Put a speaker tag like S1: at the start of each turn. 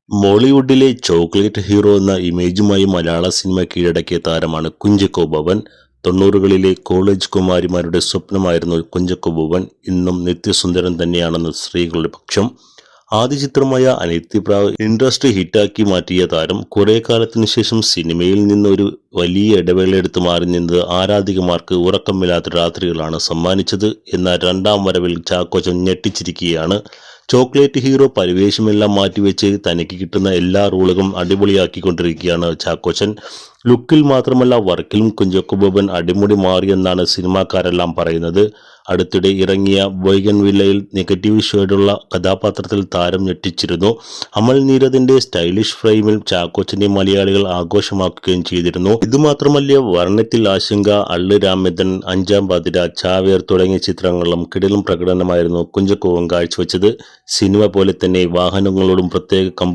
S1: മോളിവുഡിലെ chocolate hero എന്ന ഇമേജുമായി മലയാള cinema കീഴടക്കിയ താരമാണ് കുഞ്ചാക്കോ ബോബൻ. 90കളിലെ കോളേജ് കുമാരിമാരുടെ സ്വപ്നമായിരുന്നു കുഞ്ചാക്കോ ബോബൻ. ഇന്നും നിത്യസുന്ദരൻ തന്നെയാണെന്ന് സ്ത്രീകളുടെ പക്ഷം. ആദ്യ ചിത്രമായ അനിത്യപ്രാവ് ഇൻഡസ്ട്രി ഹിറ്റാക്കി മാറ്റിയ താരം കുറെ കാലത്തിനു ശേഷം സിനിമയിൽ നിന്ന് ഒരു വലിയ ഇടവേളയെടുത്ത് മാറി നിന്നത് ആരാധികമാർക്ക് ഉറക്കമില്ലാത്ത രാത്രികളാണ് സമ്മാനിച്ചത്. എന്നാൽ രണ്ടാം വരവിൽ ചാക്കോച്ചൻ ഞെട്ടിച്ചിരിക്കുകയാണ്. ചോക്ലേറ്റ് ഹീറോ പരിവേഷമെല്ലാം മാറ്റിവെച്ച് തനിക്ക് കിട്ടുന്ന എല്ലാ റോളുകളും അടിപൊളിയാക്കിക്കൊണ്ടിരിക്കുകയാണ് ചാക്കോച്ചൻ. ലുക്കിൽ മാത്രമല്ല വർക്കിലും കുഞ്ചാക്കോ ബോബൻ അടിമുടി മാറിയെന്നാണ് സിനിമാക്കാരെല്ലാം പറയുന്നത്. അടുത്തിടെ ഇറങ്ങിയ ബോയ്ഗൻവില്ലയിൽ നെഗറ്റീവ് ഷെയ്ഡുള്ള കഥാപാത്രത്തിൽ താരം ഞെട്ടിച്ചിരുന്നു. അമൽ നീരദിന്റെ സ്റ്റൈലിഷ് ഫ്രെയിമിൽ ചാക്കോച്ചനെ മലയാളികൾ ആഘോഷമാക്കുകയും ചെയ്തിരുന്നു. ഇതുമാത്രമല്ല വർണ്ണത്തിൽ ആശങ്ക, അള്ളു രാമചന്ദ്രൻ, അഞ്ചാം പാതിര, ചാവേർ തുടങ്ങിയ ചിത്രങ്ങളിലും കിടിലൻ പ്രകടനമായിരുന്നു കുഞ്ചാക്കോ കാഴ്ചവെച്ചത്. സിനിമ പോലെ തന്നെ വാഹനങ്ങളോടും പ്രത്യേക